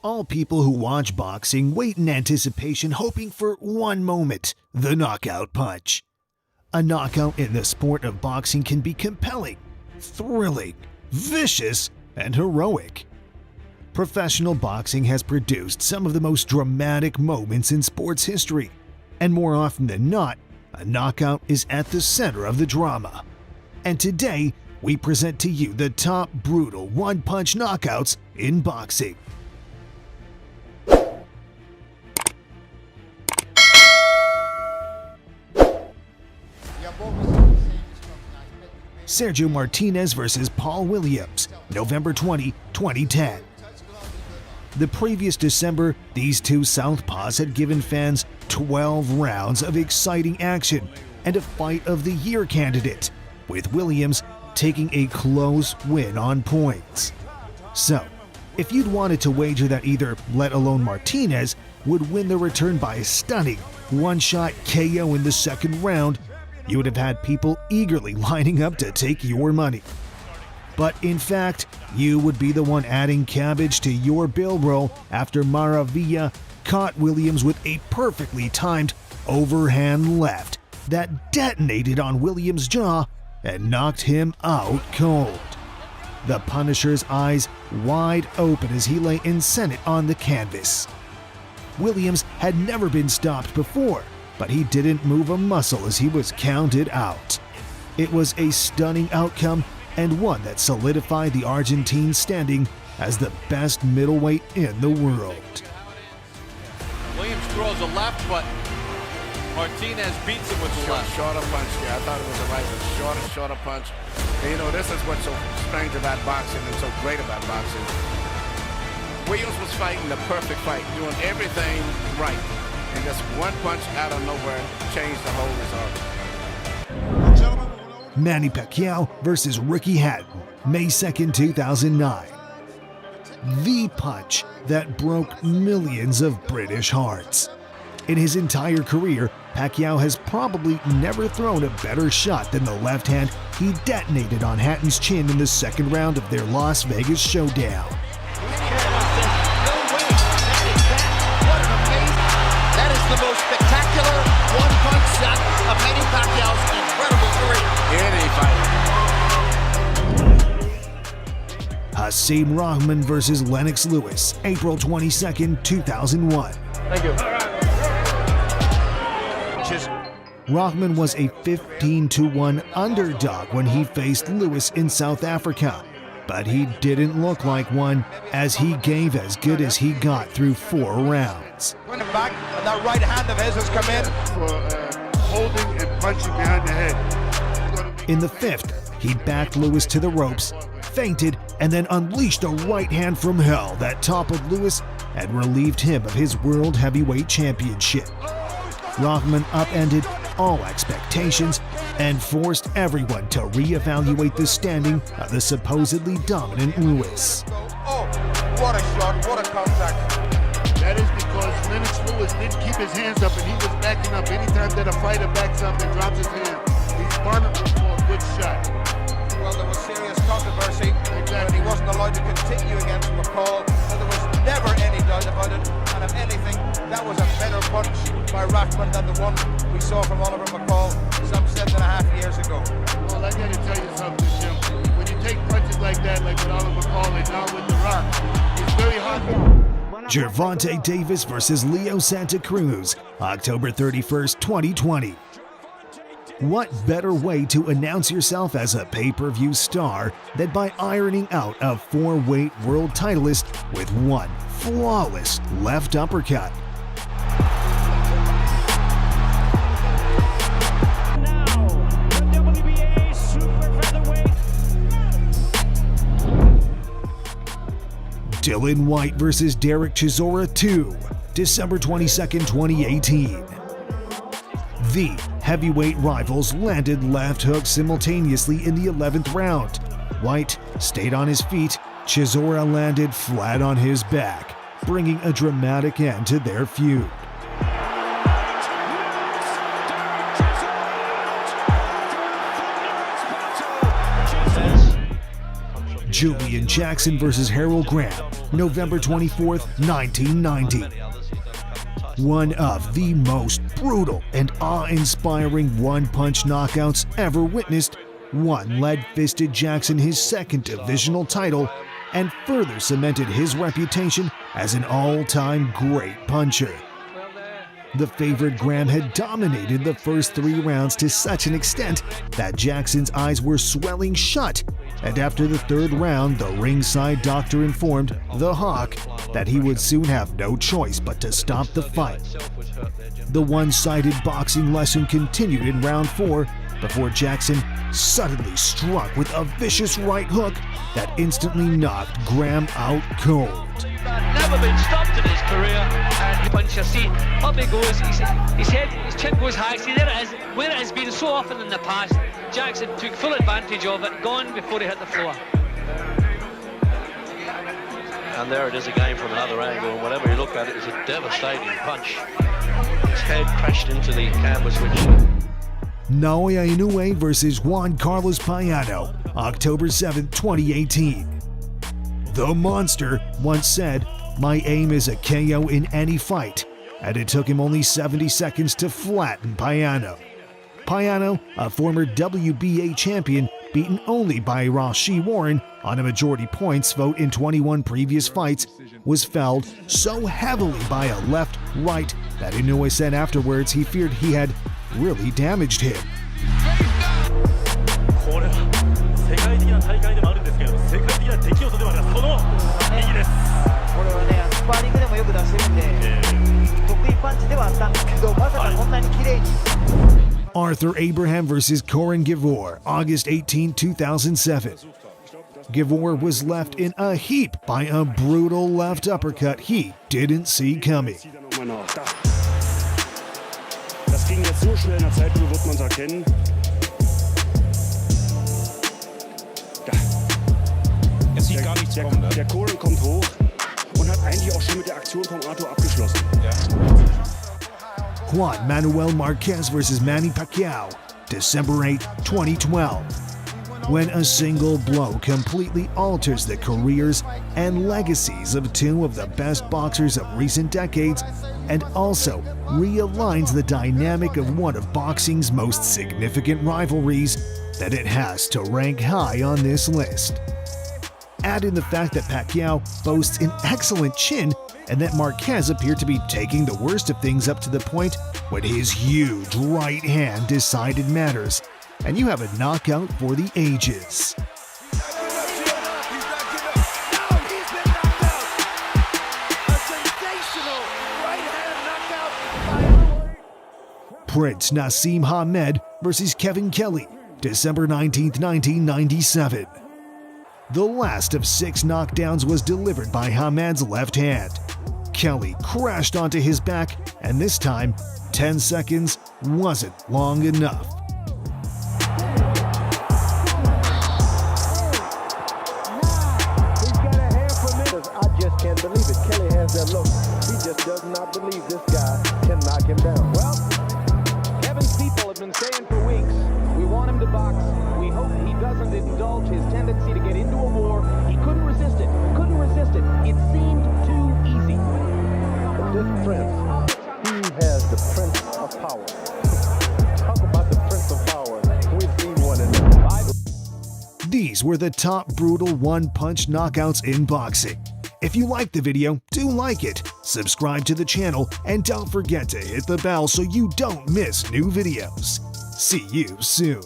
All people who watch boxing wait in anticipation, hoping for one moment, the knockout punch. A knockout in the sport of boxing can be compelling, thrilling, vicious, and heroic. Professional boxing has produced some of the most dramatic moments in sports history, and more often than not, a knockout is at the center of the drama. And today, we present to you the top brutal one-punch knockouts in boxing. Sergio Martinez vs. Paul Williams, November 20, 2010. The previous December, these two southpaws had given fans 12 rounds of exciting action and a fight of the year candidate, with Williams taking a close win on points. So, if you'd wanted to wager that either, let alone Martinez, would win the return by a stunning one-shot KO in the second round, you would have had people eagerly lining up to take your money. But in fact, you would be the one adding cabbage to your bill roll after Maravilla caught Williams with a perfectly timed overhand left that detonated on Williams' jaw and knocked him out cold. The Punisher's eyes wide open as he lay incendiate on the canvas. Williams had never been stopped before, but he didn't move a muscle as he was counted out. It was a stunning outcome and one that solidified the Argentine standing as the best middleweight in the world. Williams throws a left, but Martinez beats him with the left. Shorter punch, yeah, I thought it was the right one. Shorter punch. And, you know, this is what's so strange about boxing and so great about boxing. Williams was fighting the perfect fight, doing everything right. And just one punch out of nowhere changed the whole result. Manny Pacquiao vs. Ricky Hatton, May 2nd, 2009. The punch that broke millions of British hearts. In his entire career, Pacquiao has probably never thrown a better shot than the left hand he detonated on Hatton's chin in the second round of their Las Vegas showdown. The most spectacular one-punch shot of Manny Pacquiao's incredible career. Hasim Rahman vs. Lennox Lewis, April 22nd, 2001. Thank you. Rahman was a 15-1 underdog when he faced Lewis in South Africa, but he didn't look like one as he gave as good as he got through 4 rounds. Back, and that right hand of his has come in. For holding and punching behind the head. In the 5th, he backed Lewis to the ropes, feinted, and then unleashed a right hand from hell that toppled Lewis and relieved him of his World Heavyweight Championship. Rahman upended all expectations and forced everyone to reevaluate the standing of the supposedly dominant Lewis. Oh, what a shot, what a contact. That is because Lennox Lewis didn't keep his hands up and he was backing up. Anytime that a fighter backs up and drops his hand, he's vulnerable for a good shot. Well, there was serious controversy when he wasn't allowed to continue against McCall, but there was never any doubt about it. And if anything, that was a better punch by Rahman than the one we saw from Oliver McCall some 7.5 years ago. Well, I gotta tell you something, Jim. When you take punches like that, like with Oliver McCall and now with The Rock, it's very hard to... Gervonta Davis vs. Leo Santa Cruz, October 31st, 2020. What better way to announce yourself as a pay-per-view star than by ironing out a 4-weight world titleist with one flawless left uppercut? Dillian Whyte vs. Derek Chisora 2, December 22nd, 2018. The heavyweight rivals landed left hooks simultaneously in the 11th round. Whyte stayed on his feet, Chisora landed flat on his back, bringing a dramatic end to their feud. Julian Jackson vs. Harold Graham, November 24, 1990. One of the most brutal and awe-inspiring one-punch knockouts ever witnessed, won lead-fisted Jackson his second divisional title and further cemented his reputation as an all-time great puncher. The favored Graham had dominated the first 3 rounds to such an extent that Jackson's eyes were swelling shut, and after the 3rd round, the ringside doctor informed the Hawk that he would soon have no choice but to stop the fight. The one-sided boxing lesson continued in round 4 before Jackson suddenly struck with a vicious right hook that instantly knocked Graham out cold. Never been stopped in his career, and the puncher, see, up he goes, his chin goes high, see there it is, where it has been so often in the past. Jackson took full advantage of it, gone before he hit the floor. And there it is again from another angle, and whatever you look at it, it's a devastating punch. His head crashed into the canvas, which... Naoya Inoue vs. Juan Carlos Payano, October 7, 2018. The Monster once said, "My aim is a KO in any fight," and it took him only 70 seconds to flatten Payano. Payano, a former WBA champion, beaten only by Rau'shee Warren on a majority points vote in 21 previous fights, was fouled so heavily by a left-right that Inoue said afterwards he feared he had really damaged him. これは世界的な大会でもあるんですけど、世界的な出来事でもあります。この右です。これはね、スパーリングでもよく出してるんで、得意パンチではあったんですけど、まさかこんなに綺麗に。Arthur Abraham vs. Corin Givor, August 18, 2007. Givor was left in a heap by a brutal left uppercut he didn't see coming. Das ging jetzt so schnell in der Zeitlupe, wird man es erkennen. Er sieht gar nichts kommen, ne? Der Corin kommt hoch und hat eigentlich auch schon mit der Aktion vom Arthur abgeschlossen. Juan Manuel Marquez vs. Manny Pacquiao, December 8, 2012. When a single blow completely alters the careers and legacies of 2 of the best boxers of recent decades and also realigns the dynamic of one of boxing's most significant rivalries, then it has to rank high on this list. Add in the fact that Pacquiao boasts an excellent chin and that Marquez appeared to be taking the worst of things up to the point when his huge right hand decided matters, and you have a knockout for the ages. Prince Naseem Hamed vs. Kevin Kelly, December 19, 1997. The last of 6 knockdowns was delivered by Hamed's left hand. Kelly crashed onto his back, and this time, 10 seconds wasn't long enough. He's got a hand for me. I just can't believe it. Kelly has that look. He just does not believe this guy can knock him down. Well, Kevin's people have been saying for weeks, we want him to box. We hope he doesn't indulge his tendency to get into a war. He couldn't resist it. Couldn't resist it. It seemed too easy. But this prince, he has the prince of power. Talk about the prince of power. We've seen one in the Bible. These were the top brutal one-punch knockouts in boxing. If you liked the video, do like it, subscribe to the channel, and don't forget to hit the bell so you don't miss new videos. See you soon.